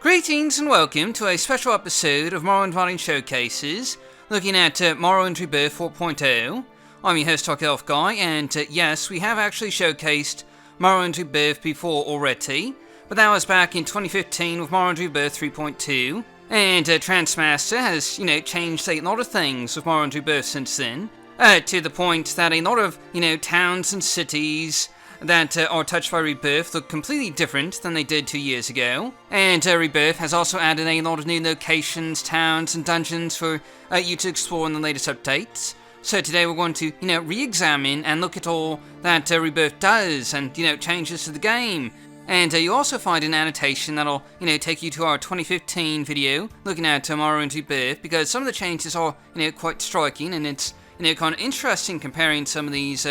Greetings and welcome to a special episode of Morrowind Showcases, looking at Morrowind Rebirth 4.0. I'm your host, Talk Elf Guy, and yes, we have actually showcased Morrowind Rebirth before already, but that was back in 2015 with Morrowind Rebirth 3.2, and Transmaster has, changed a lot of things with Morrowind Rebirth since then, to the point that a lot of, towns and cities that are touched by Rebirth look completely different than they did 2 years ago. And Rebirth has also added a lot of new locations, towns, and dungeons for you to explore in the latest updates. So today we're going to, re-examine and look at all that Rebirth does and, changes to the game. And you also find an annotation that'll, take you to our 2015 video looking at Morrowind Rebirth, because some of the changes are, quite striking, and it's, kind of interesting comparing some of these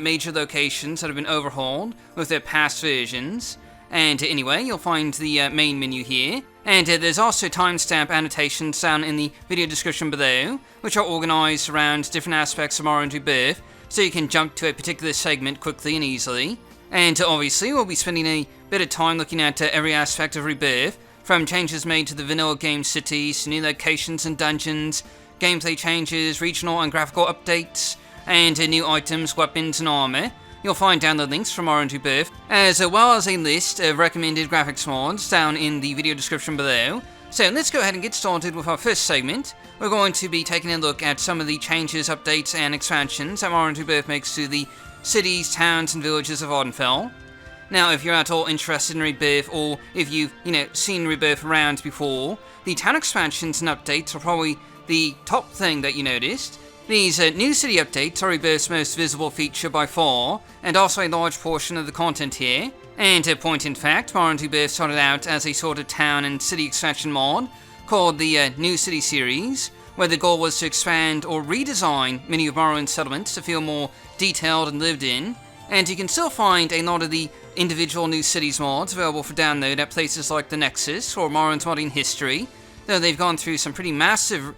major locations that have been overhauled with their past versions. And anyway, you'll find the main menu here, and there's also timestamp annotations down in the video description below, which are organized around different aspects of Morrowind Rebirth, so you can jump to a particular segment quickly and easily. And obviously, we'll be spending a bit of time looking at every aspect of Rebirth, from changes made to the vanilla game cities, to new locations and dungeons, gameplay changes, regional and graphical updates, and new items, weapons, and armor. You'll find download links from Morrowind Rebirth, as well as a list of recommended graphics mods down in the video description below. So let's go ahead and get started with our first segment. We're going to be taking a look at some of the changes, updates, and expansions that Morrowind Rebirth makes to the cities, towns, and villages of Vvardenfell. Now, if you're at all interested in Rebirth, or if you've, seen Rebirth around before, the town expansions and updates are probably the top thing that you noticed. These new city updates are Rebirth's most visible feature by far, and also a large portion of the content here. And a point in fact, Morrowind Rebirth started out as a sort of town and city expansion mod called the New City series, where the goal was to expand or redesign many of Morrowind's settlements to feel more detailed and lived in. And you can still find a lot of the individual New Cities mods available for download at places like the Nexus or Morrowind's Modding History, though they've gone through some pretty massive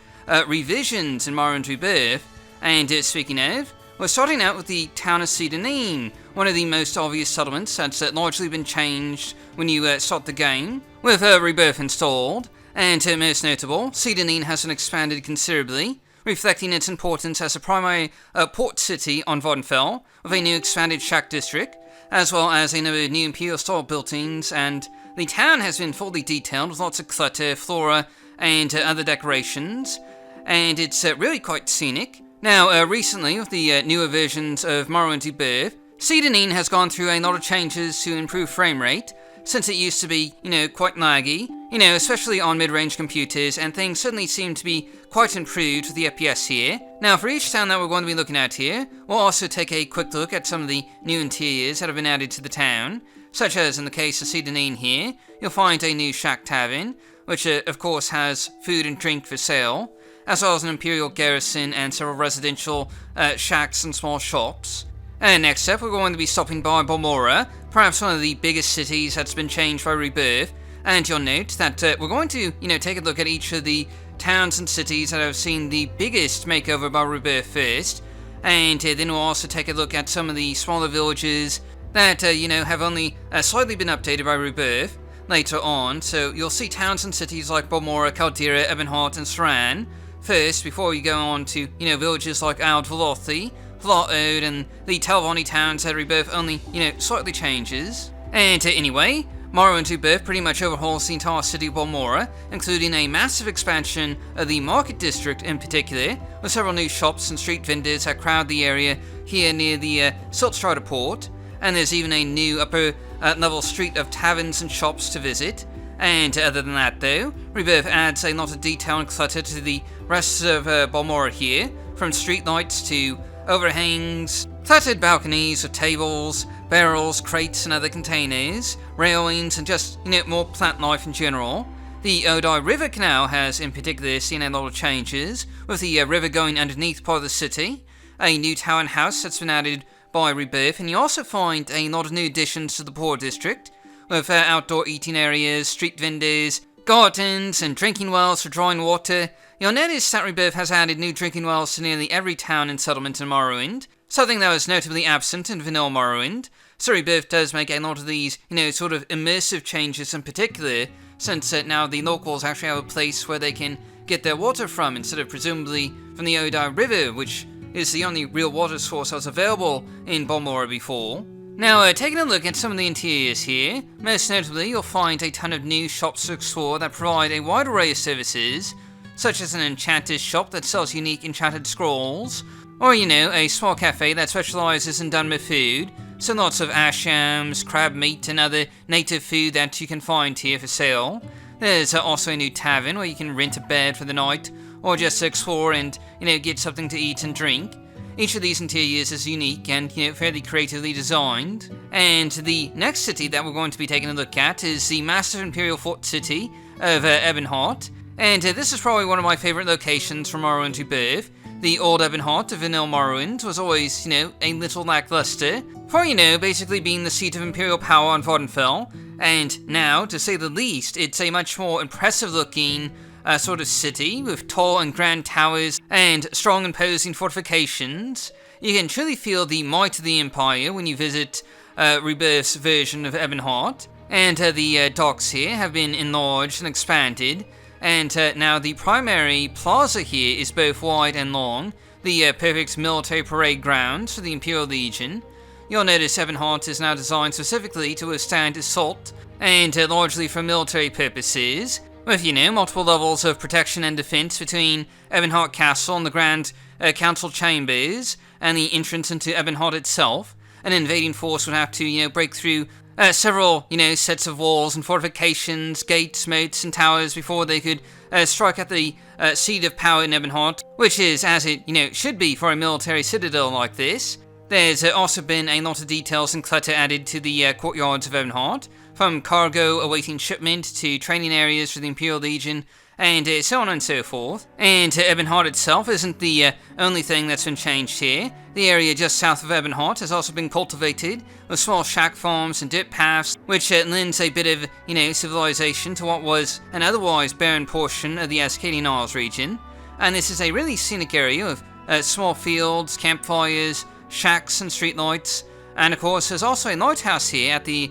revisions in Morrowind Rebirth. And speaking of, we're starting out with the town of Seedeneen, one of the most obvious settlements that's largely been changed when you start the game, with Rebirth installed. And most notable, Seedeneen has been expanded considerably, reflecting its importance as a primary port city on Vvardenfell, with a new expanded shack district, as well as a number of new Imperial-style buildings, and the town has been fully detailed with lots of clutter, flora, and other decorations, and it's really quite scenic. Now, recently, with the newer versions of Morrowind Rebirth, Seedeneen has gone through a lot of changes to improve frame rate, since it used to be, quite laggy, especially on mid-range computers, and things suddenly seem to be quite improved with the FPS here. Now, for each town that we're going to be looking at here, we'll also take a quick look at some of the new interiors that have been added to the town, such as in the case of Seedeneen here, you'll find a new shack tavern, which of course has food and drink for sale, as well as an Imperial garrison and several residential shacks and small shops. And next up, we're going to be stopping by Balmora, perhaps one of the biggest cities that's been changed by Rebirth, and you'll note that we're going to, take a look at each of the towns and cities that have seen the biggest makeover by Rebirth first, and then we'll also take a look at some of the smaller villages that, have only slightly been updated by Rebirth later on. So you'll see towns and cities like Balmora, Caldera, Ebonheart, and Saran first, before you go on to, villages like Ald Velothi, Vlaod, and the Telvanni towns that Rebirth only, slightly changes. And anyway, Morrowind Rebirth pretty much overhauls the entire city of Balmora, including a massive expansion of the market district in particular, with several new shops and street vendors that crowd the area here near the Siltstrider port, and there's even a new upper level street of taverns and shops to visit. And other than that though, Rebirth adds a lot of detail and clutter to the rest of Balmora here, from streetlights to overhangs, cluttered balconies with tables, barrels, crates and other containers, railings, and just, more plant life in general. The Odai River Canal has in particular seen a lot of changes, with the river going underneath part of the city, a new tower and house that's been added by Rebirth, and you also find a lot of new additions to the poor district, with outdoor eating areas, street vendors, gardens, and drinking wells for drawing water. You'll notice that Rebirth has added new drinking wells to nearly every town and settlement in Morrowind, something that was notably absent in vanilla Morrowind, So Rebirth does make a lot of these, sort of immersive changes in particular, since now the locals actually have a place where they can get their water from, instead of presumably from the Odai River, which is the only real water source that was available in Balmora before. Now, taking a look at some of the interiors here, most notably you'll find a ton of new shops to explore that provide a wide array of services, such as an enchanter's shop that sells unique enchanted scrolls, or, a small cafe that specializes in Dunmer food, so lots of ashams, crab meat, and other native food that you can find here for sale. There's also a new tavern where you can rent a bed for the night, or just explore and, get something to eat and drink. Each of these interiors is unique and, fairly creatively designed. And the next city that we're going to be taking a look at is the massive Imperial Fort City of Ebonheart. And this is probably one of my favorite locations from Morrowind Rebirth. The old Ebonheart of Vanilla Morrowind was always, a little lackluster, for, basically being the seat of Imperial power on Vvardenfell. And now, to say the least, it's a much more impressive looking sort of city with tall and grand towers and strong imposing fortifications. You can truly feel the might of the Empire when you visit Rebirth's version of Ebonheart. And the docks here have been enlarged and expanded. And now the primary plaza here is both wide and long, the perfect military parade grounds for the Imperial Legion. You'll notice Ebonheart is now designed specifically to withstand assault, and largely for military purposes, with, multiple levels of protection and defense between Ebonheart Castle and the Grand Council Chambers, and the entrance into Ebonheart itself. An invading force would have to, break through several, sets of walls and fortifications, gates, moats, and towers before they could strike at the seat of power in Ebonheart, which is as it, should be for a military citadel like this. There's also been a lot of details and clutter added to the courtyards of Ebonheart, from cargo awaiting shipment to training areas for the Imperial Legion, and so on and so forth. And Ebonheart itself isn't the only thing that's been changed here. The area just south of Ebonheart has also been cultivated, with small shack farms and dirt paths, which lends a bit of, civilization to what was an otherwise barren portion of the Ascadian Isles region. And this is a really scenic area of small fields, campfires, shacks and streetlights, and of course there's also a lighthouse here at the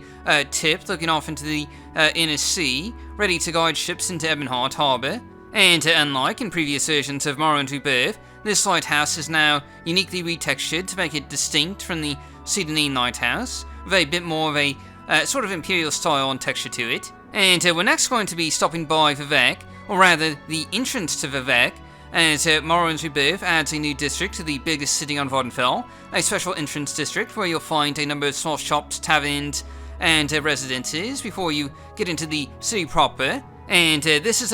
tip looking off into the inner sea, ready to guide ships into Ebonheart Harbour. And unlike in previous versions of Morrowind Rebirth, this lighthouse is now uniquely retextured to make it distinct from the Sudanese lighthouse, with a bit more of a sort of imperial style and texture to it. And we're next going to be stopping by Vivec, or rather the entrance to Vivec, as Morrowind Rebirth adds a new district to the biggest city on Vvardenfell, a special entrance district where you'll find a number of small shops, taverns, and residences before you get into the city proper. And this is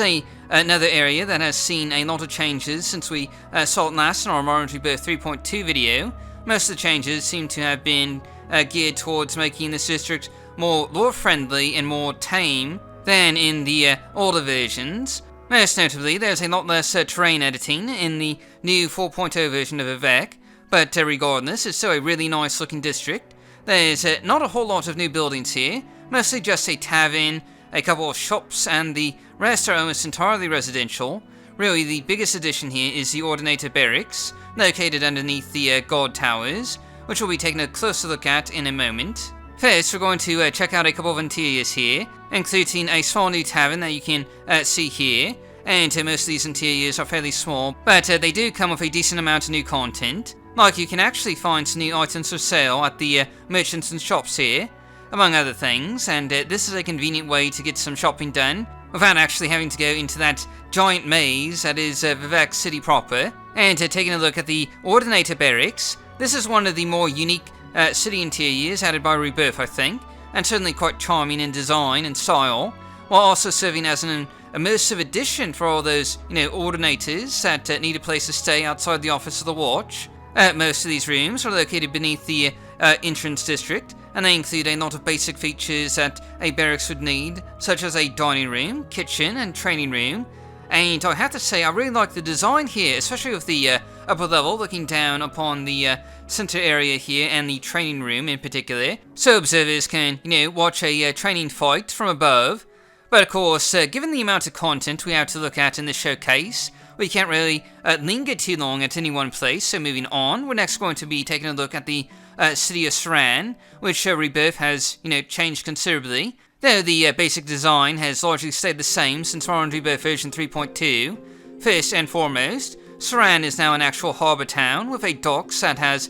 another area that has seen a lot of changes since we saw it last in our Morrowind Rebirth 3.2 video. Most of the changes seem to have been geared towards making this district more lore-friendly and more tame than in the older versions. Most notably, there's a lot less terrain editing in the new 4.0 version of Vivec, but regardless, it's still a really nice looking district. There's not a whole lot of new buildings here, mostly just a tavern, a couple of shops, and the rest are almost entirely residential. Really, the biggest addition here is the Ordinator Barracks, located underneath the guard towers, which we'll be taking a closer look at in a moment. First, we're going to check out a couple of interiors here, including a small new tavern that you can see here. And most of these interiors are fairly small, but they do come with a decent amount of new content. Like, you can actually find some new items for sale at the merchants and shops here, among other things, and this is a convenient way to get some shopping done without actually having to go into that giant maze that is Vivec City proper. And taking a look at the Ordinator Barracks, this is one of the more unique city interiors added by Rebirth, I think, and certainly quite charming in design and style, while also serving as an immersive addition for all those, ordinators that need a place to stay outside the office of the watch. Most of these rooms are located beneath the entrance district, and they include a lot of basic features that a barracks would need, such as a dining room, kitchen, and training room. And I have to say, I really like the design here, especially with the upper level looking down upon the center area here and the training room in particular, so observers can, watch a training fight from above. But of course, given the amount of content we have to look at in this showcase, we can't really linger too long at any one place, so moving on, we're next going to be taking a look at the city of Saran, which Rebirth has, changed considerably. Though the basic design has largely stayed the same since Morrowind Rebirth version 3.2. First and foremost, Saran is now an actual harbour town with a docks that has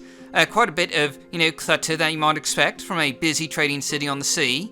quite a bit of, clutter that you might expect from a busy trading city on the sea.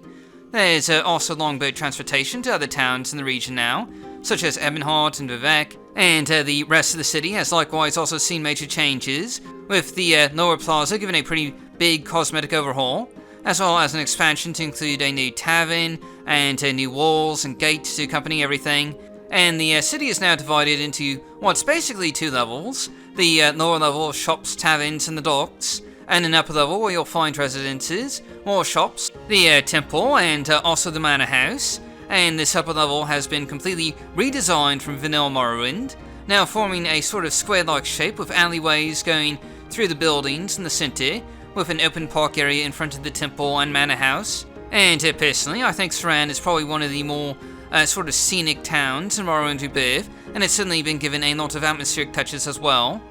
There's also longboat transportation to other towns in the region now, such as Ebonheart and Vivek, and the rest of the city has likewise also seen major changes, with the lower plaza given a pretty big cosmetic overhaul, as well as an expansion to include a new tavern, and new walls and gates to accompany everything. And the city is now divided into what's basically two levels, the lower level of shops, taverns, and the docks, and an upper level where you'll find residences, more shops, the temple, and also the manor house. And this upper level has been completely redesigned from vanilla Morrowind, now forming a sort of square-like shape with alleyways going through the buildings in the center, with an open park area in front of the temple and manor house. And personally, I think Saran is probably one of the more sort of scenic towns in Morrowind Rebirth, and it's certainly been given a lot of atmospheric touches as well.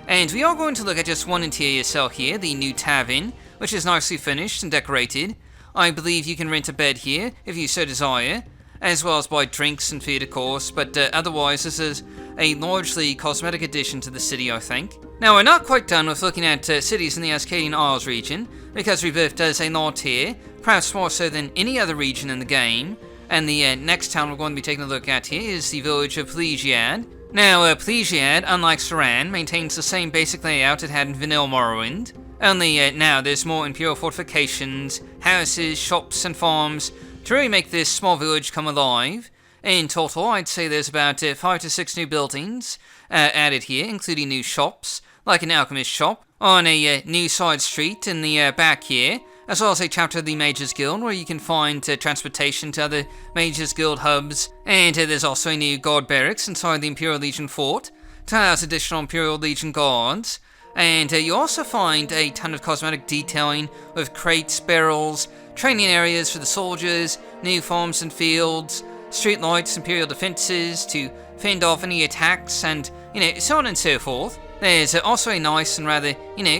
And we are going to look at just one interior cell here, the new tavern, which is nicely finished and decorated. I believe you can rent a bed here, if you so desire, as well as buy drinks and food, of course, but otherwise this is a largely cosmetic addition to the city, I think. Now, we're not quite done with looking at cities in the Ascadian Isles region, because Rebirth does a lot here, perhaps more so than any other region in the game, and the next town we're going to be taking a look at here is the village of Plegiad. Now, Plegiad, unlike Saran, maintains the same basic layout it had in vanilla Morrowind, only now there's more imperial fortifications, houses, shops, and farms to really make this small village come alive. In total, I'd say there's about 5 to 6 new buildings added here, including new shops, like an alchemist shop, on a new side street in the back here, as well as a chapter of the Mages Guild where you can find transportation to other Mages Guild hubs, and there's also a new guard barracks inside the Imperial Legion fort to house additional Imperial Legion guards, and you also find a ton of cosmetic detailing with crates, barrels, training areas for the soldiers, new farms and fields, street lights, Imperial defenses to fend off any attacks, and, so on and so forth. There's also a nice and rather,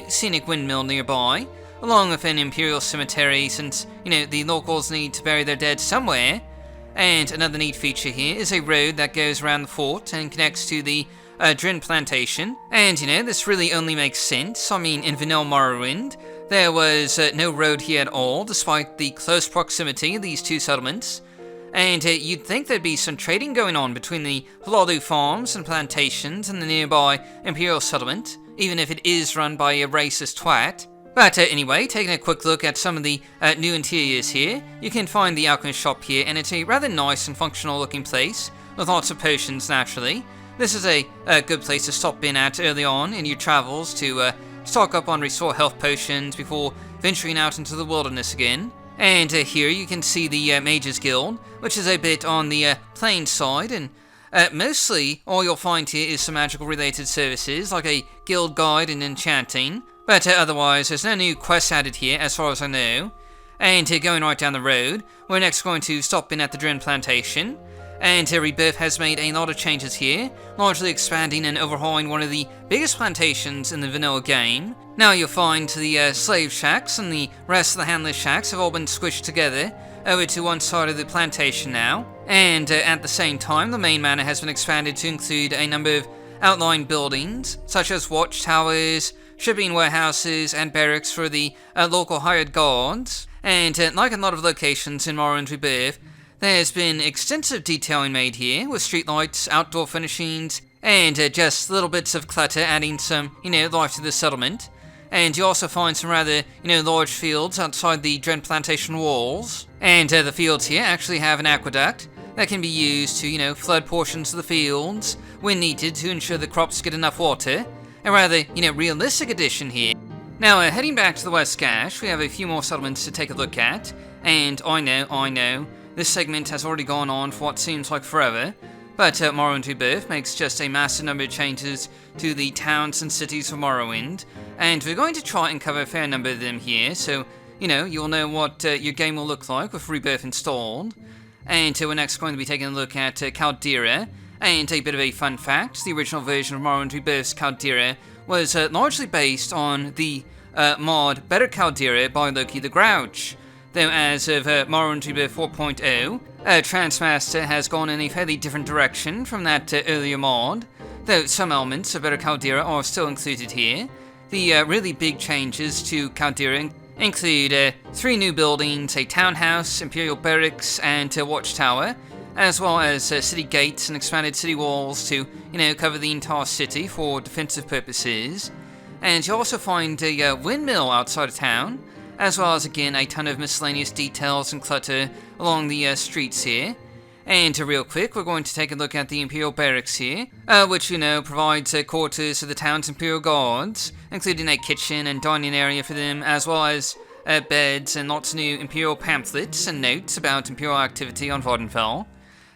scenic windmill nearby, along with an Imperial cemetery, since, the locals need to bury their dead somewhere. And another neat feature here is a road that goes around the fort and connects to the Drin plantation. And, this really only makes sense. I mean, in vanilla Morrowind, there was no road here at all, despite the close proximity of these two settlements. And you'd think there'd be some trading going on between the Hladu farms and plantations and the nearby Imperial settlement, even if it is run by a racist twat. But anyway, taking a quick look at some of the new interiors here, you can find the alchemist shop here, and it's a rather nice and functional looking place, with lots of potions naturally. This is a good place to stop in at early on in your travels to stock up on restore health potions before venturing out into the wilderness again. And here you can see the Mages Guild, which is a bit on the plain side, and mostly all you'll find here is some magical related services, like a guild guide and enchanting. But otherwise, there's no new quests added here, as far as I know. And going right down the road, we're next going to stop in at the Drin plantation. And Rebirth has made a lot of changes here, largely expanding and overhauling one of the biggest plantations in the vanilla game. Now you'll find the slave shacks and the rest of the handler shacks have all been squished together over to one side of the plantation now. And at the same time, the main manor has been expanded to include a number of outlying buildings, such as watchtowers, shipping warehouses, and barracks for the local hired guards. And like a lot of locations in Morrowind Rebirth, there's been extensive detailing made here, with streetlights, outdoor furnishings, and just little bits of clutter adding some, life to the settlement. And you also find some rather, large fields outside the Dren plantation walls. And the fields here actually have an aqueduct that can be used to, flood portions of the fields when needed to ensure the crops get enough water. A rather, realistic addition here. Now, heading back to the West Gash, we have a few more settlements to take a look at. And I know, this segment has already gone on for what seems like forever, but Morrowind Rebirth makes just a massive number of changes to the towns and cities of Morrowind, and we're going to try and cover a fair number of them here, so, you'll know what your game will look like with Rebirth installed. And we're next going to be taking a look at Caldera, and a bit of a fun fact, the original version of Morrowind Rebirth's Caldera was largely based on the mod Better Caldera by Loki the Grouch. Though as of Morrowind Rebirth 4.0, Transmaster has gone in a fairly different direction from that earlier mod, though some elements of Better Caldera are still included here. The really big changes to Caldera include 3 new buildings, a townhouse, Imperial Barracks, and a watchtower, as well as city gates and expanded city walls to, cover the entire city for defensive purposes. And you also find a windmill outside of town, as well as, again, a ton of miscellaneous details and clutter along the streets here. And real quick, we're going to take a look at the Imperial Barracks here, which, provides quarters for the town's Imperial Guards, including a kitchen and dining area for them, as well as beds and lots of new Imperial pamphlets and notes about Imperial activity on Vvardenfell.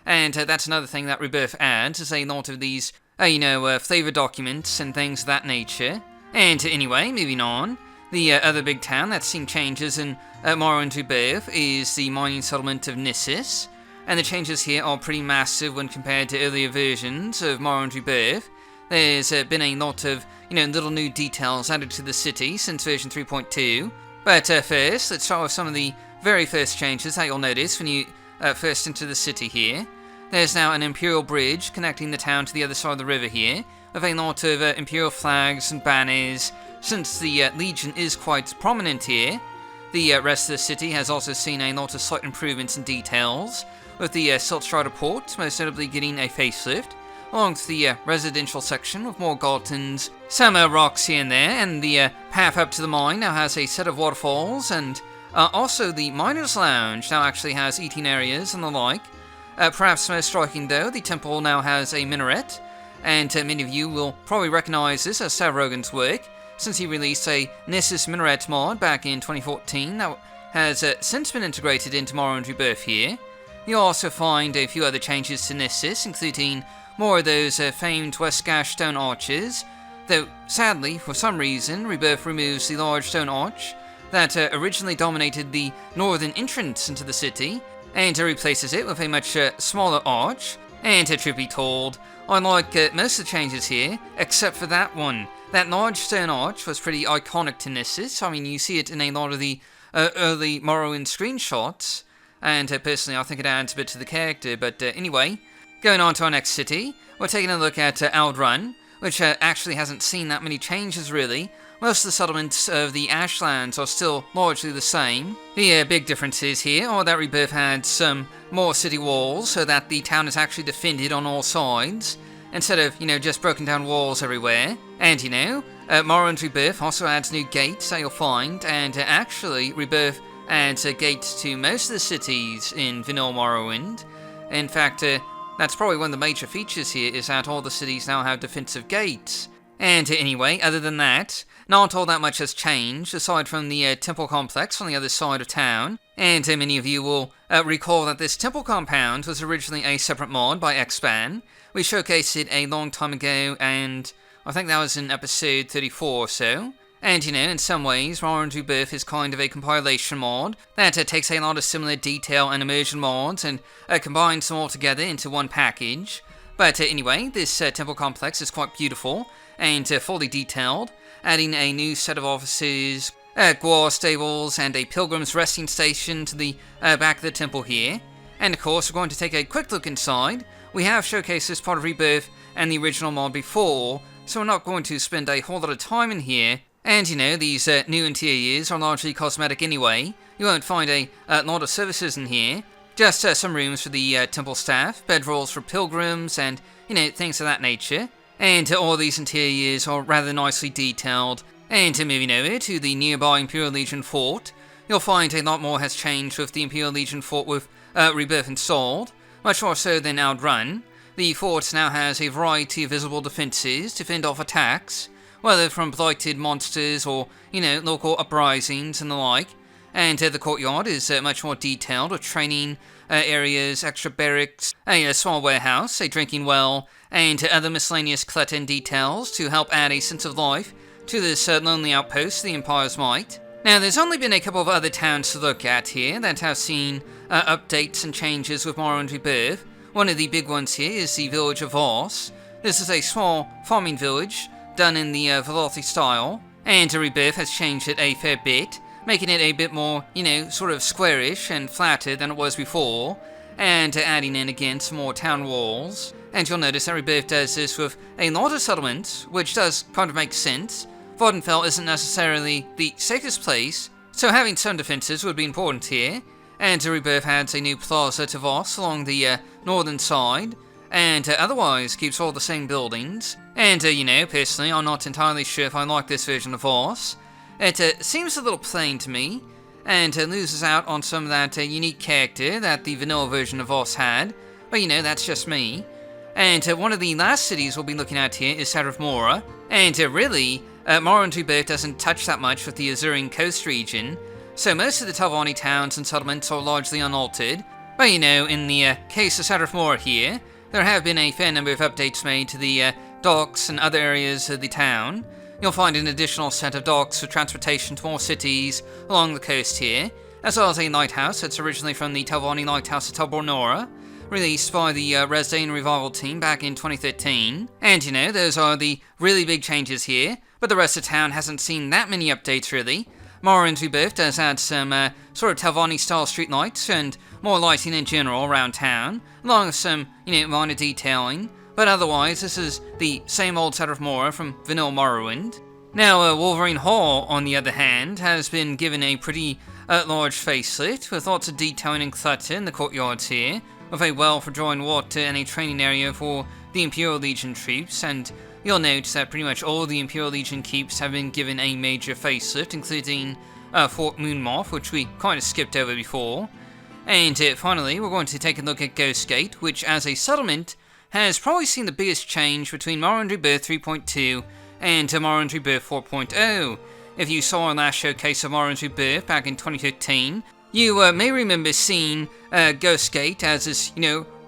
And that's another thing that Rebirth adds, is a lot of these, flavor documents and things of that nature. And anyway, moving on. The other big town that's seen changes in Morrowind Rebirth is the mining settlement of Nissus, and the changes here are pretty massive when compared to earlier versions of Morrowind Rebirth. There's been a lot of, little new details added to the city since version 3.2. But first, let's start with some of the very first changes that you'll notice when you first enter the city here. There's now an Imperial bridge connecting the town to the other side of the river here, with a lot of Imperial flags and banners, since the Legion is quite prominent here. The rest of the city has also seen a lot of slight improvements in details, with the Siltstrider port most notably getting a facelift, along with the residential section with more gardens, some rocks here and there, and the path up to the mine now has a set of waterfalls, and also the Miner's Lounge now actually has eating areas and the like. Perhaps most striking though, the temple now has a minaret, and many of you will probably recognize this as Sav Rogan's work, since he released a Nissus Minaret mod back in 2014 that has since been integrated into Morrowind Rebirth here. You'll also find a few other changes to Nissus, including more of those famed Westgash stone arches, though sadly, for some reason, Rebirth removes the large stone arch that originally dominated the northern entrance into the city, and replaces it with a much smaller arch. And truth be told, I like most of the changes here, except for that one. That large stone arch was pretty iconic to Nissus. I mean, you see it in a lot of the early Morrowind screenshots, and personally I think it adds a bit to the character. But anyway, going on to our next city, we're taking a look at Aldrun, which actually hasn't seen that many changes really. Most of the settlements of the Ashlands are still largely the same. The big differences here are that Rebirth had some more city walls, so that the town is actually defended on all sides, instead of, just broken down walls everywhere. And, Morrowind Rebirth also adds new gates that you'll find, and actually, Rebirth adds gates to most of the cities in Vanilla Morrowind. In fact, that's probably one of the major features here, is that all the cities now have defensive gates. And anyway, other than that, not all that much has changed, aside from the temple complex on the other side of town. And many of you will recall that this temple compound was originally a separate mod by Xban. We showcased it a long time ago, and I think that was in episode 34 or so. And in some ways, Morrowind Rebirth is kind of a compilation mod that takes a lot of similar detail and immersion mods and combines them all together into one package. But anyway, this temple complex is quite beautiful and fully detailed, adding a new set of offices, Gwar stables, and a pilgrim's resting station to the back of the temple here. And of course, we're going to take a quick look inside. We have showcased this part of Rebirth and the original mod before, so we're not going to spend a whole lot of time in here. And these new interiors are largely cosmetic anyway. You won't find a lot of services in here. Just some rooms for the temple staff, bedrolls for pilgrims, and, things of that nature. And all these interiors are rather nicely detailed. And moving over to the nearby Imperial Legion fort, you'll find a lot more has changed with the Imperial Legion fort with Rebirth installed, much more so than Outrun. The fort now has a variety of visible defenses to fend off attacks, whether from blighted monsters or, local uprisings and the like. And the courtyard is much more detailed, with training areas, extra barracks, a small warehouse, a drinking well, and other miscellaneous clutter and details to help add a sense of life to this lonely outpost, the Empire's might. Now, there's only been a couple of other towns to look at here that have seen updates and changes with Morrowind Rebirth. One of the big ones here is the village of Voss. This is a small farming village, done in the Velothi style, and Rebirth has changed it a fair bit, making it a bit more, sort of squarish and flatter than it was before, and adding in again some more town walls. And you'll notice that Rebirth does this with a lot of settlements, which does kind of make sense. Vvardenfell isn't necessarily the safest place, so having some defenses would be important here. And Rebirth adds a new plaza to Voss along the northern side, and otherwise keeps all the same buildings. And, personally, I'm not entirely sure if I like this version of Voss. It seems a little plain to me, and loses out on some of that unique character that the vanilla version of Voss had, but that's just me. And one of the last cities we'll be looking at here is South Mora, and really, Morrowind Rebirth doesn't touch that much with the Azurean coast region, so most of the Telvanni towns and settlements are largely unaltered, but in the case of South Mora here, there have been a fair number of updates made to the docks and other areas of the town. You'll find an additional set of docks for transportation to more cities along the coast here, as well as a lighthouse that's originally from the Telvanni Lighthouse of Tel Bornora, released by the Redesigns Revival team back in 2013. And those are the really big changes here, but the rest of town hasn't seen that many updates really. Morrowind Rebirth does add some sort of Telvanni style streetlights and more lighting in general around town, along with some, minor detailing. But otherwise, this is the same old set of Mora from vanilla Morrowind. Now, Wolverine Hall, on the other hand, has been given a pretty large facelift, with lots of detailing and clutter in the courtyards here, with a well for drawing water and a training area for the Imperial Legion troops, and you'll note that pretty much all the Imperial Legion keeps have been given a major facelift, including Fort Moonmoth, which we kind of skipped over before. And finally, we're going to take a look at Ghostgate, which as a settlement has probably seen the biggest change between Morrowind Rebirth 3.2 and Morrowind Rebirth 4.0. If you saw our last showcase of Morrowind Rebirth back in 2015, you may remember seeing Ghostgate as this,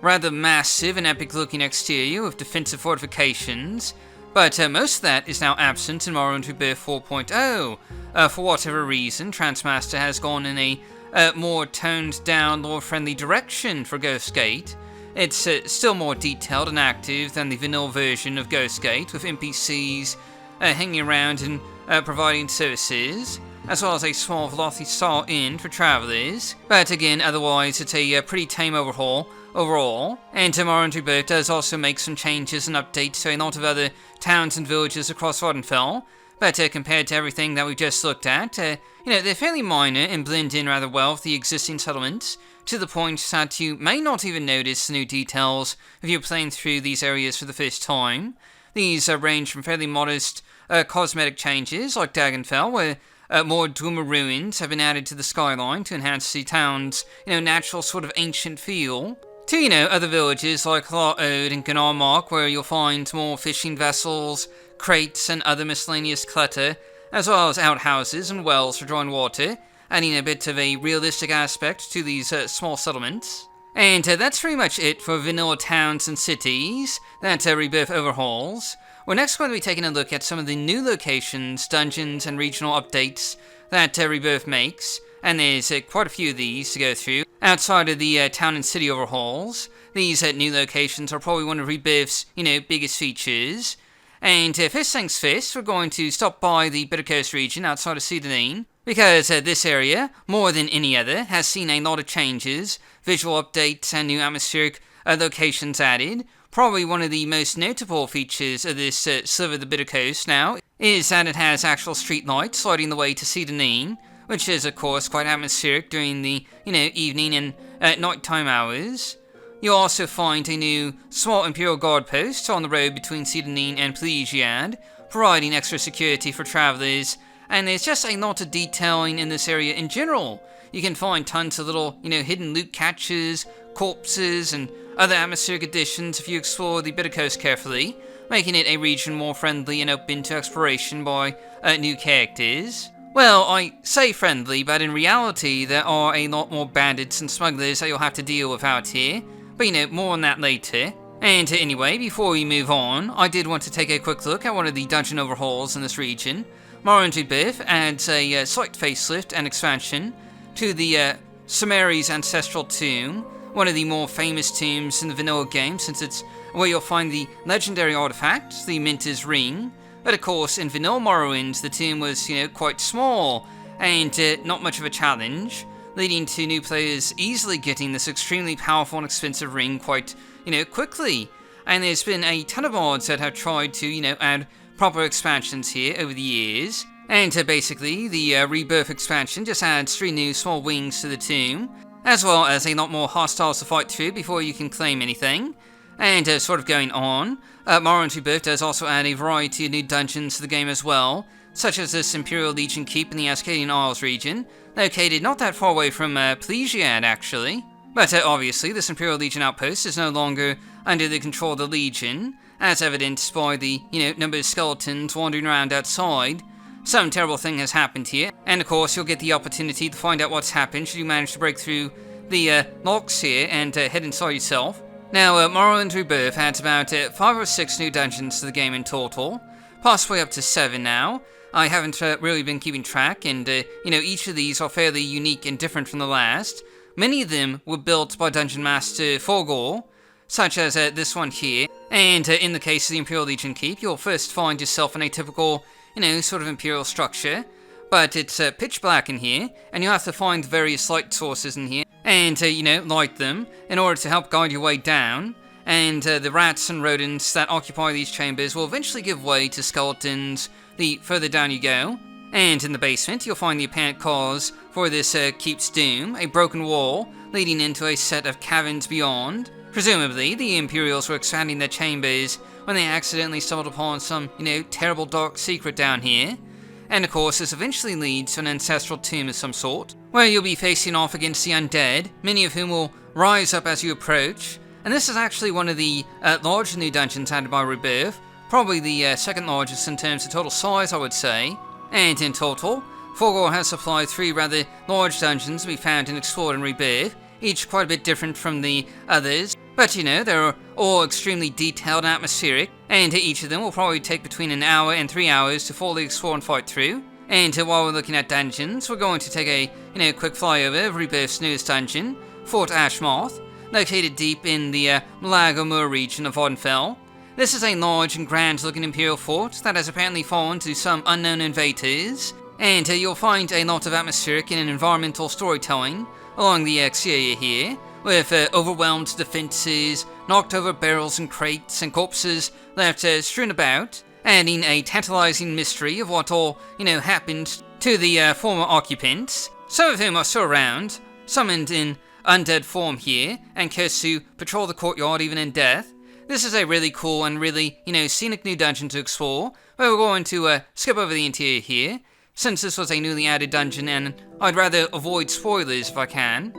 rather massive and epic-looking exterior with defensive fortifications, but most of that is now absent in Morrowind Rebirth 4.0. For whatever reason, Transmaster has gone in a more toned-down, lore-friendly direction for Ghostgate. It's still more detailed and active than the vanilla version of Ghostgate, with NPCs hanging around and providing services, as well as a small Velothi-style inn for travelers. But again, otherwise, it's a pretty tame overhaul overall. And Morrowind Rebirth does also make some changes and updates to a lot of other towns and villages across Vvardenfell. But compared to everything that we just looked at, they're fairly minor and blend in rather well with the existing settlements, to the point that you may not even notice the new details if you're playing through these areas for the first time. These range from fairly modest cosmetic changes, like Dagonfell, where more Dwemer ruins have been added to the skyline to enhance the town's, natural sort of ancient feel, to, other villages like La Ode and Gnarmark, where you'll find more fishing vessels, crates, and other miscellaneous clutter, as well as outhouses and wells for drawing water, adding a bit of a realistic aspect to these small settlements. And that's pretty much it for vanilla towns and cities that Rebirth overhauls. We're next going to be taking a look at some of the new locations, dungeons, and regional updates that Rebirth makes, and there's quite a few of these to go through. Outside of the town and city overhauls, these new locations are probably one of Rebirth's, biggest features. And first things first, we're going to stop by the Bitter Coast region outside of Cedardine, because this area, more than any other, has seen a lot of changes, visual updates, and new atmospheric locations added. Probably one of the most notable features of this sliver of the Bitter Coast now is that it has actual streetlights lighting the way to Cedardine, which is, of course, quite atmospheric during the, evening and nighttime hours. You'll also find a new small Imperial Guard post on the road between Cedardine and Plegiad, providing extra security for travelers, and there's just a lot of detailing in this area in general. You can find tons of little, hidden loot caches, corpses, and other atmospheric additions if you explore the Bitter Coast carefully, making it a region more friendly and open to exploration by new characters. Well, I say friendly, but in reality there are a lot more bandits and smugglers that you'll have to deal with out here, but more on that later. And anyway, before we move on, I did want to take a quick look at one of the dungeon overhauls in this region. Morrowind Rebirth adds a slight facelift and expansion to the Sumeri's Ancestral Tomb, one of the more famous tombs in the vanilla game, since it's where you'll find the legendary artifact, the Minter's Ring, But of course, in vanilla Morrowind, the tomb was, quite small, and not much of a challenge, leading to new players easily getting this extremely powerful and expensive ring quite, quickly. And there's been a ton of mods that have tried to, add proper expansions here over the years. And basically, the Rebirth expansion just adds 3 new small wings to the tomb, as well as a lot more hostiles to fight through before you can claim anything. And sort of going on, Morrowind Rebirth does also add a variety of new dungeons to the game as well, such as this Imperial Legion Keep in the Ascadian Isles region, located not that far away from Plesiad actually. But obviously, this Imperial Legion outpost is no longer under the control of the Legion, as evidenced by the, number of skeletons wandering around outside. Some terrible thing has happened here, and of course you'll get the opportunity to find out what's happened should you manage to break through the locks here and head inside yourself. Now, Morrowind Rebirth adds about 5 or 6 new dungeons to the game in total, possibly up to 7 now. I haven't really been keeping track, and each of these are fairly unique and different from the last. Many of them were built by Dungeon Master Forgor, such as this one here, and in the case of the Imperial Legion Keep, you'll first find yourself in a typical, sort of Imperial structure, but it's pitch black in here, and you'll have to find various light sources in here, and, light them, in order to help guide your way down, and the rats and rodents that occupy these chambers will eventually give way to skeletons the further down you go. And in the basement, you'll find the apparent cause for this keep's doom, a broken wall leading into a set of caverns beyond. Presumably, the Imperials were expanding their chambers when they accidentally stumbled upon some, terrible dark secret down here. And of course, this eventually leads to an ancestral tomb of some sort, where you'll be facing off against the undead, many of whom will rise up as you approach. And this is actually one of the larger new dungeons added by Rebirth, probably the second largest in terms of total size, I would say. And in total, Forgor has supplied 3 rather large dungeons to be found and explored in Rebirth, each quite a bit different from the others. But they're all extremely detailed and atmospheric, and each of them will probably take between an hour and 3 hours to fully explore and fight through. And while we're looking at dungeons, we're going to take a quick flyover of Rebirth's newest dungeon, Fort Ashmoth, located deep in the Malagomur region of Vvardenfell. This is a large and grand looking Imperial fort that has apparently fallen to some unknown invaders, and you'll find a lot of atmospheric and environmental storytelling along the exterior here, with overwhelmed defenses, knocked over barrels and crates, and corpses left strewn about, adding a tantalizing mystery of what all, happened to the former occupants, some of whom are still around, summoned in undead form here, and cursed to patrol the courtyard even in death. This is a really cool and really, scenic new dungeon to explore, where we're going to skip over the interior here, since this was a newly added dungeon and I'd rather avoid spoilers if I can.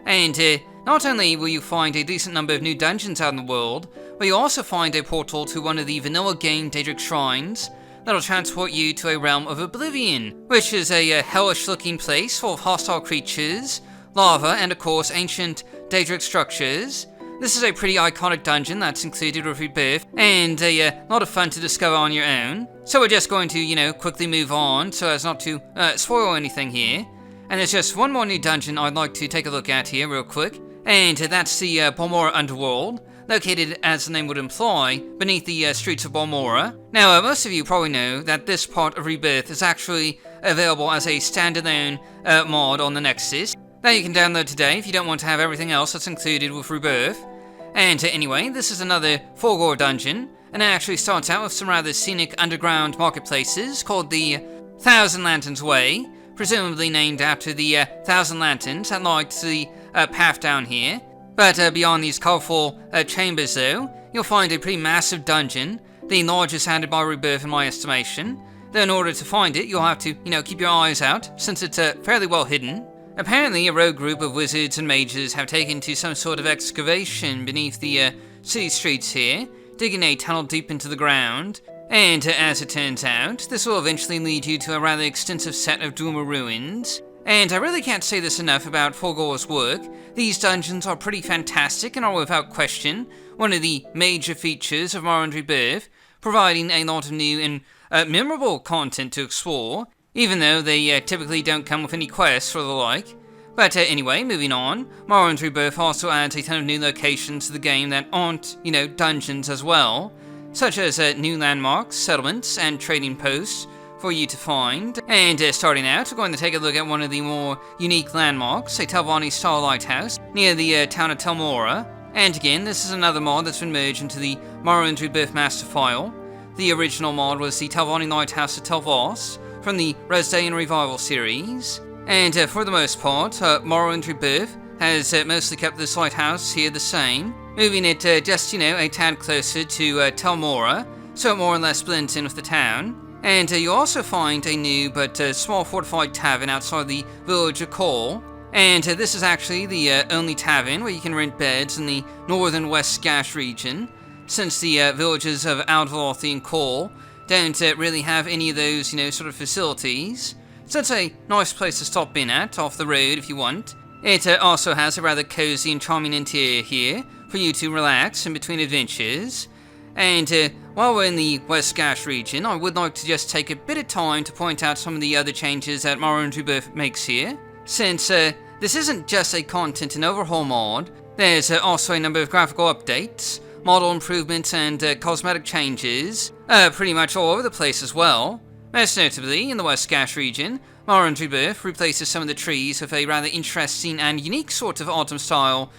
And not only will you find a decent number of new dungeons out in the world, but you'll also find a portal to one of the vanilla game Daedric shrines that'll transport you to a realm of oblivion, which is a hellish looking place full of hostile creatures, lava, and of course ancient Daedric structures. This is a pretty iconic dungeon that's included with Rebirth, and a lot of fun to discover on your own. So we're just going to, quickly move on so as not to spoil anything here. And there's just one more new dungeon I'd like to take a look at here real quick, and that's the Balmora Underworld, located, as the name would imply, beneath the streets of Balmora. Now, most of you probably know that this part of Rebirth is actually available as a standalone mod on the Nexus, that you can download today if you don't want to have everything else that's included with Rebirth. And anyway, this is another Forgor dungeon, and it actually starts out with some rather scenic underground marketplaces called the Thousand Lanterns Way, presumably named after the Thousand Lanterns that light the path down here. But beyond these colourful chambers though, you'll find a pretty massive dungeon, the largest added by Rebirth in my estimation, though in order to find it you'll have to, keep your eyes out, since it's fairly well hidden. Apparently, a rogue group of wizards and mages have taken to some sort of excavation beneath the city streets here, digging a tunnel deep into the ground, and as it turns out, this will eventually lead you to a rather extensive set of Duma ruins. And I really can't say this enough about Forgor's work. These dungeons are pretty fantastic and are without question one of the major features of Morrowind Rebirth, providing a lot of new and memorable content to explore, even though they typically don't come with any quests or the like. But anyway, moving on, Morrowind Rebirth also adds a ton of new locations to the game that aren't, dungeons as well, such as new landmarks, settlements, and trading posts for you to find. And starting out, we're going to take a look at one of the more unique landmarks, a Telvanni-style lighthouse near the town of Telmora. And again, this is another mod that's been merged into the Morrowind Rebirth master file. The original mod was the Telvanni Lighthouse at Telvos from the Redesigns Revival series. And for the most part, Morrowind Rebirth has mostly kept this lighthouse here the same, moving it just, a tad closer to Telmora, so it more or less blends in with the town. And you also find a new but small fortified tavern outside the village of Cole. And this is actually the only tavern where you can rent beds in the northern West Gash region, since the villages of Aldvalthi and Cole don't really have any of those, sort of facilities. So it's a nice place to stop in at, off the road if you want. It also has a rather cozy and charming interior here for you to relax in between adventures. And while we're in the West Gash region, I would like to just take a bit of time to point out some of the other changes that Morrowind Rebirth makes here. Since this isn't just a content and overhaul mod, there's also a number of graphical updates, model improvements, and cosmetic changes, pretty much all over the place as well. Most notably, in the West Gash region, Morrowind Rebirth replaces some of the trees with a rather interesting and unique sort of autumn-style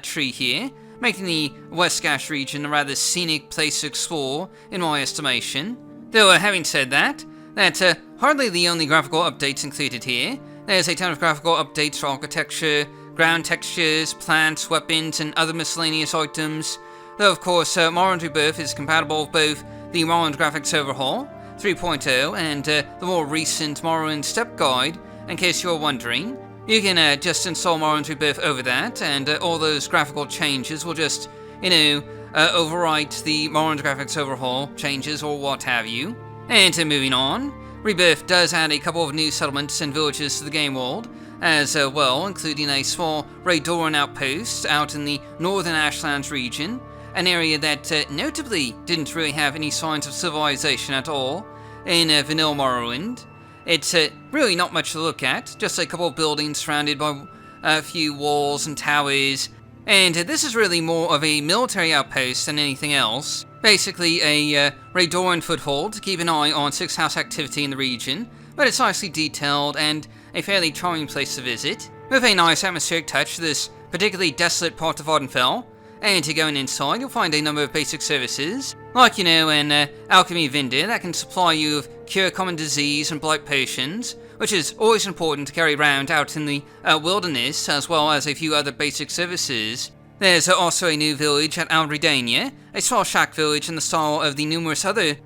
tree here, making the West Gash region a rather scenic place to explore, in my estimation. Though, having said that, that's hardly the only graphical updates included here. There's a ton of graphical updates for architecture, ground textures, plants, weapons, and other miscellaneous items. Though, of course, Morrowind Rebirth is compatible with both the Morrowind Graphics Overhaul 3.0 and the more recent Morrowind Step Guide, in case you're wondering. You can just install Morrowind Rebirth over that, and all those graphical changes will just, overwrite the Morrowind Graphics Overhaul changes or what have you. And moving on, Rebirth does add a couple of new settlements and villages to the game world, as well, including a small Raydoran outpost out in the northern Ashlands region, an area that notably didn't really have any signs of civilization at all in vanilla Morrowind. It's really not much to look at, just a couple of buildings surrounded by a few walls and towers, and this is really more of a military outpost than anything else. Basically a Raydoran foothold to keep an eye on Sixth House activity in the region, but it's nicely detailed and a fairly charming place to visit, with a nice atmospheric touch to this particularly desolate part of Vvardenfell. And to going inside, you'll find a number of basic services, like, an alchemy vendor that can supply you with cure common disease and blight potions, which is always important to carry around out in the wilderness, as well as a few other basic services. There's also a new village at Aldridania, a small shack village in the style of the numerous other,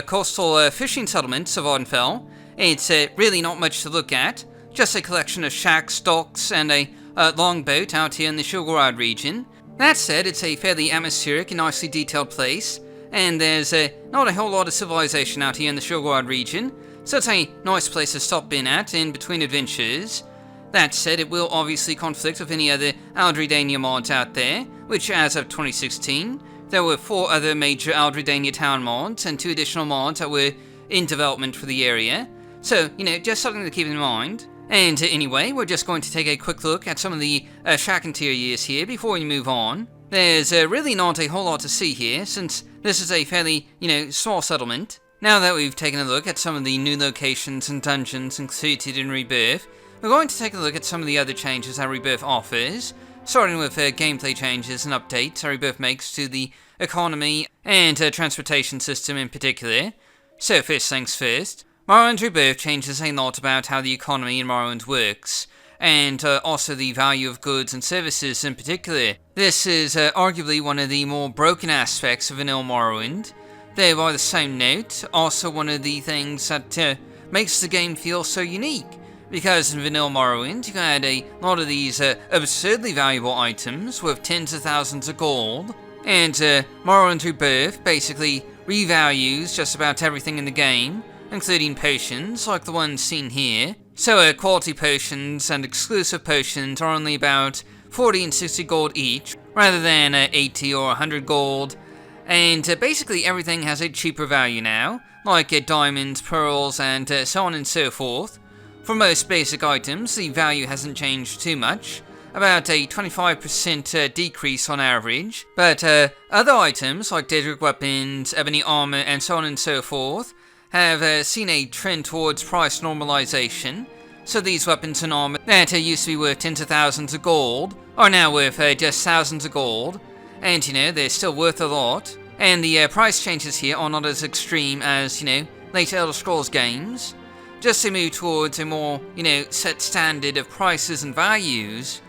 coastal fishing settlements of Vvardenfell. It's really not much to look at, just a collection of shacks, docks, and a longboat out here in the Shulgorod region. That said, it's a fairly atmospheric and nicely detailed place, and there's not a whole lot of civilization out here in the Shulgorod region, so it's a nice place to stop in at in between adventures. That said, it will obviously conflict with any other Aldridania mods out there, which as of 2016, there were 4 other major Aldridania town mods and 2 additional mods that were in development for the area, so, just something to keep in mind. And anyway, we're just going to take a quick look at some of the shack interiors here before we move on. There's really not a whole lot to see here, since this is a fairly, small settlement. Now that we've taken a look at some of the new locations and dungeons included in Rebirth, we're going to take a look at some of the other changes that Rebirth offers, starting with gameplay changes and updates that Rebirth makes to the economy and transportation system in particular. So first things first, Morrowind Rebirth changes a lot about how the economy in Morrowind works, and also the value of goods and services in particular. This is arguably one of the more broken aspects of vanilla Morrowind, though by the same note, also one of the things that makes the game feel so unique, because in vanilla Morrowind you had a lot of these absurdly valuable items with tens of thousands of gold, and Morrowind Rebirth basically revalues just about everything in the game, including potions, like the ones seen here. So quality potions and exclusive potions are only about 40 and 60 gold each, rather than 80 or 100 gold. And basically everything has a cheaper value now, like diamonds, pearls, and so on and so forth. For most basic items, the value hasn't changed too much, about a 25% decrease on average, but other items like Daedric weapons, ebony armor, and so on and so forth have seen a trend towards price normalization. So these weapons and armor that used to be worth tens of thousands of gold are now worth just thousands of gold, and they're still worth a lot. And the price changes here are not as extreme as later Elder Scrolls games. Just to move towards a more set standard of prices and values.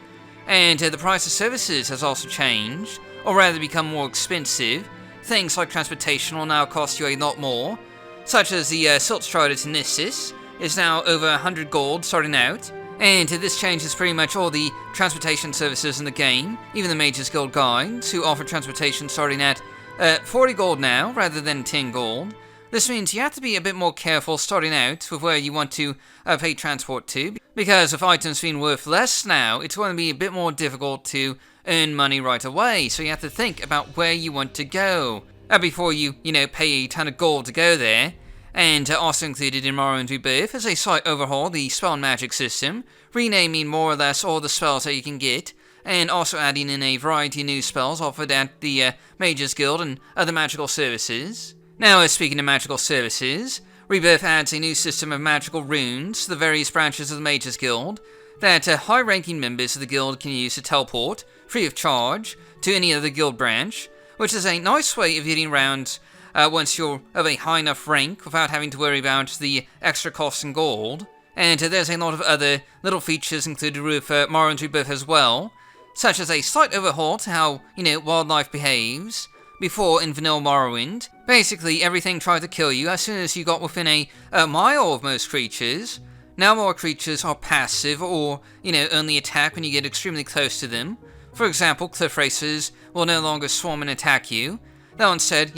And the price of services has also changed, or rather become more expensive. Things like transportation will now cost you a lot more, such as the Silt Strider to Nissus is now over 100 gold starting out, and this changes pretty much all the transportation services in the game, even the Mages Guild guides, who offer transportation starting at 40 gold now, rather than 10 gold. This means you have to be a bit more careful starting out with where you want to pay transport to, because with items being worth less now, it's going to be a bit more difficult to earn money right away, so you have to think about where you want to go before you, pay a ton of gold to go there. And also included in Morrowind Rebirth is a slight overhaul, the spell and magic system, renaming more or less all the spells that you can get, and also adding in a variety of new spells offered at the Mages Guild and other magical services. Now, speaking of magical services, Rebirth adds a new system of magical runes to the various branches of the Mages Guild that high-ranking members of the guild can use to teleport, free of charge, to any other guild branch, which is a nice way of getting around once you're of a high enough rank without having to worry about the extra costs in gold. And there's a lot of other little features included with Morrowind Rebirth as well, such as a slight overhaul to how, wildlife behaves. Before, in vanilla Morrowind, basically everything tried to kill you as soon as you got within a mile of most creatures. Now more creatures are passive or, only attack when you get extremely close to them. For example, cliff racers will no longer swarm and attack you. They'll instead,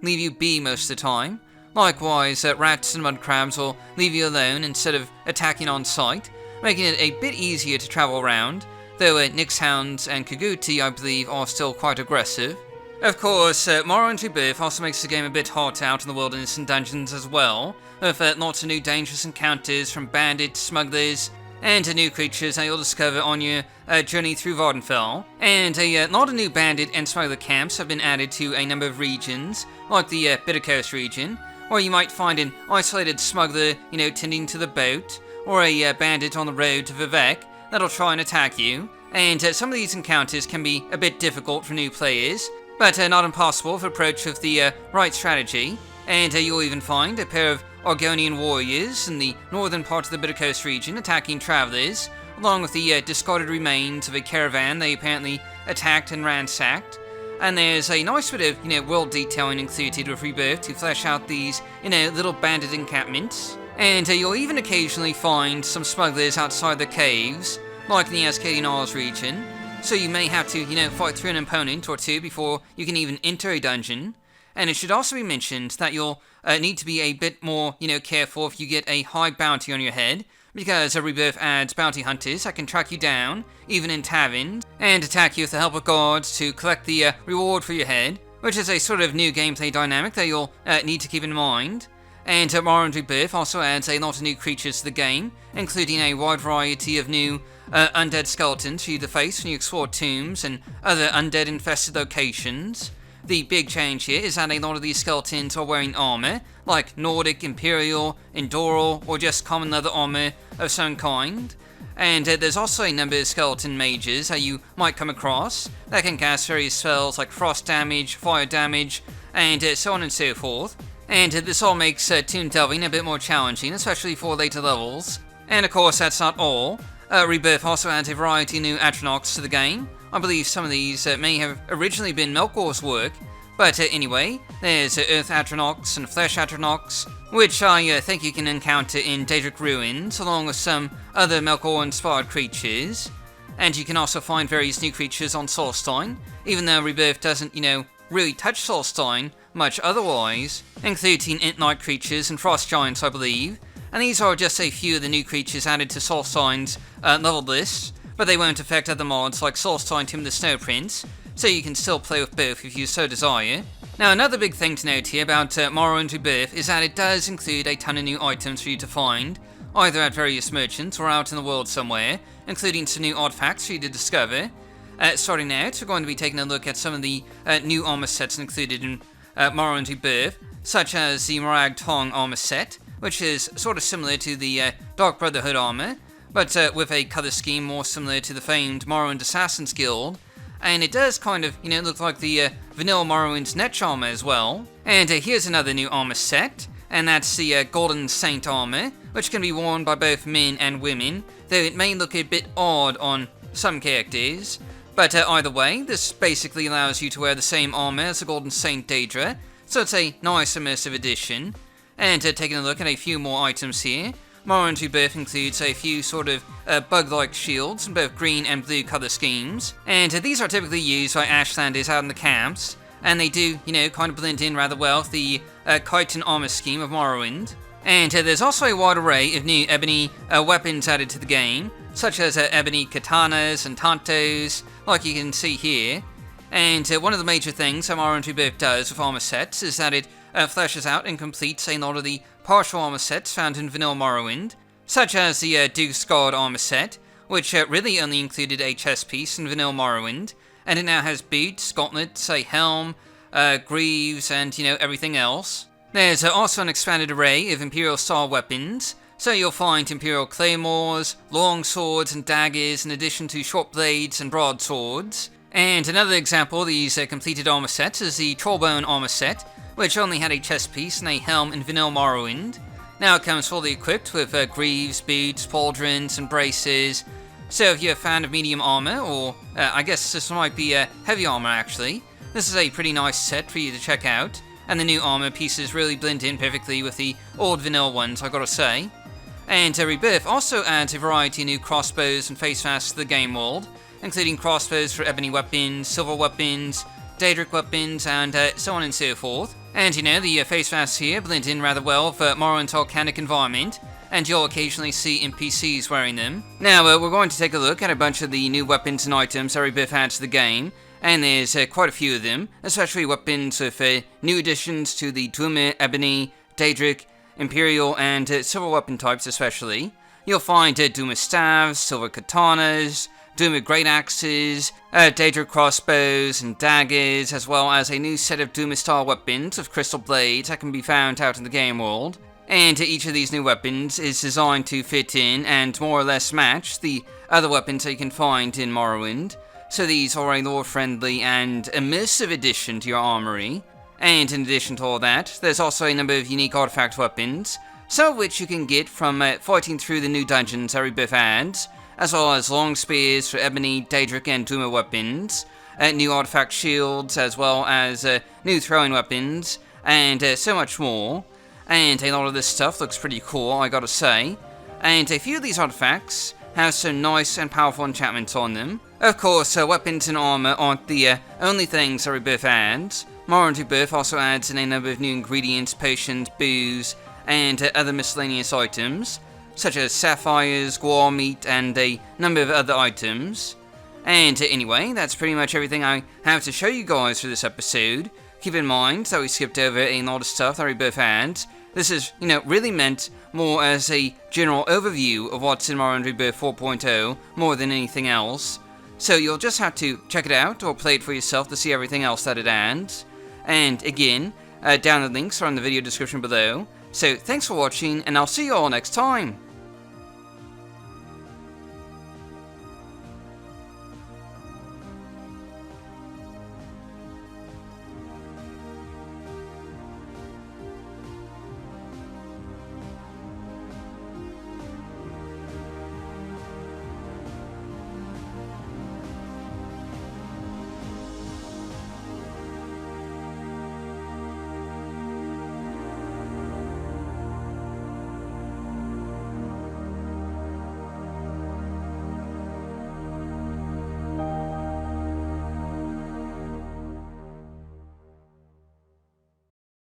leave you be most of the time. Likewise, rats and mud crabs will leave you alone instead of attacking on sight, making it a bit easier to travel around, though Nyx hounds and Kaguti, I believe, are still quite aggressive. Of course, Morrowind Rebirth also makes the game a bit hot out in the wilderness and dungeons as well, with lots of new dangerous encounters from bandits, smugglers, and new creatures that you'll discover on your journey through Vvardenfell. And a lot of new bandit and smuggler camps have been added to a number of regions, like the Bitter Coast region, where you might find an isolated smuggler, tending to the boat, or a bandit on the road to Vivec that'll try and attack you. And some of these encounters can be a bit difficult for new players, but not impossible if approached with the right strategy. And you'll even find a pair of Argonian warriors in the northern part of the Bitter Coast region attacking travelers, along with the discarded remains of a caravan they apparently attacked and ransacked. And there's a nice bit of, world detailing included with Rebirth to flesh out these, little bandit encampments. And you'll even occasionally find some smugglers outside the caves, like in the Ascadian Isles region, so you may have to, fight through an opponent or two before you can even enter a dungeon. And it should also be mentioned that you'll need to be a bit more, careful if you get a high bounty on your head, because Rebirth adds bounty hunters that can track you down, even in taverns, and attack you with the help of guards to collect the reward for your head, which is a sort of new gameplay dynamic that you'll need to keep in mind. And Morrowind Rebirth also adds a lot of new creatures to the game, including a wide variety of new undead skeletons for you to face when you explore tombs and other undead-infested locations. The big change here is that a lot of these skeletons are wearing armor, like Nordic, Imperial, Endural, or just common leather armor of some kind. And there's also a number of skeleton mages that you might come across that can cast various spells like frost damage, fire damage, and so on and so forth. And this all makes tomb delving a bit more challenging, especially for later levels. And of course, that's not all. Rebirth also adds a variety of new Atronachs to the game. I believe some of these may have originally been Melkor's work, but anyway, there's Earth Atronachs and Flesh Atronachs, which I think you can encounter in Daedric Ruins, along with some other Melkor-inspired creatures. And you can also find various new creatures on Solstheim, even though Rebirth doesn't, really touch Solstheim much otherwise, including Int-like creatures and Frost Giants, I believe. And these are just a few of the new creatures added to Solstheim's level list, but they won't affect other mods like Solstheim Tim the Snow Prince, so you can still play with both if you so desire. Now, another big thing to note here about Morrowind Rebirth is that it does include a ton of new items for you to find, either at various merchants or out in the world somewhere, including some new artifacts for you to discover. Starting out, we're going to be taking a look at some of the new armor sets included in Morrowind Rebirth, such as the Morag Tong armor set, which is sort of similar to the Dark Brotherhood armor, but with a color scheme more similar to the famed Morrowind Assassins Guild. And it does kind of, look like the vanilla Morrowind's Netch armor as well. And here's another new armor set, and that's the Golden Saint armor, which can be worn by both men and women, though it may look a bit odd on some characters. But either way, this basically allows you to wear the same armor as the Golden Saint Daedra, so it's a nice immersive addition. And taking a look at a few more items here, Morrowind Rebirth includes a few sort of bug-like shields in both green and blue color schemes, and these are typically used by Ashlanders out in the camps, and they do, kind of blend in rather well with the chitin armor scheme of Morrowind. And there's also a wide array of new ebony weapons added to the game, such as ebony katanas and tantos, like you can see here. And one of the major things that Morrowind Rebirth does with armor sets is that it fleshes out and completes a lot of the partial armor sets found in vanilla Morrowind, such as the Duke's Guard armor set, which really only included a chest piece in vanilla Morrowind, and it now has boots, gauntlets, a helm, greaves, and everything else. There's also an expanded array of Imperial-style weapons, so you'll find Imperial claymores, long swords and daggers, in addition to short blades and broadswords. And another example of these completed armor sets is the Trollbone armor set, which only had a chest piece and a helm in vanilla Morrowind. Now it comes fully equipped with greaves, boots, pauldrons, and braces. So if you're a fan of medium armor, or I guess this might be heavy armor actually, this is a pretty nice set for you to check out, and the new armor pieces really blend in perfectly with the old vanilla ones, I gotta say. And Rebirth also adds a variety of new crossbows and face masks to the game world, including crossbows for ebony weapons, silver weapons, Daedric weapons, and so on and so forth. And the face masks here blend in rather well with Morrowind's volcanic environment, and you'll occasionally see NPCs wearing them. Now, we're going to take a look at a bunch of the new weapons and items that Rebirth adds to the game, and there's quite a few of them, especially weapons with new additions to the Dwemer, Ebony, Daedric, Imperial, and silver weapon types especially. You'll find Dwemer staves, silver katanas, Dwemer great axes, Daedric crossbows and daggers, as well as a new set of Dwemer style weapons with crystal blades that can be found out in the game world. And each of these new weapons is designed to fit in and more or less match the other weapons that you can find in Morrowind, so these are a lore-friendly and immersive addition to your armory. And in addition to all that, there's also a number of unique artifact weapons, some of which you can get from fighting through the new dungeons that Rebirth adds, as well as long spears for ebony, Daedric, and Dwemer weapons, new artifact shields, as well as new throwing weapons, and so much more. And a lot of this stuff looks pretty cool, I gotta say. And a few of these artifacts have some nice and powerful enchantments on them. Of course, weapons and armor aren't the only things that Rebirth adds. Morrowind Rebirth also adds in a number of new ingredients, potions, booze, and other miscellaneous items, such as sapphires, guar meat, and a number of other items. And anyway, that's pretty much everything I have to show you guys for this episode. Keep in mind that we skipped over a lot of stuff that Rebirth adds. This is, really meant more as a general overview of what's in Morrowind Rebirth 4.0 more than anything else. So you'll just have to check it out or play it for yourself to see everything else that it adds. And again, download links are in the video description below. So thanks for watching, and I'll see you all next time.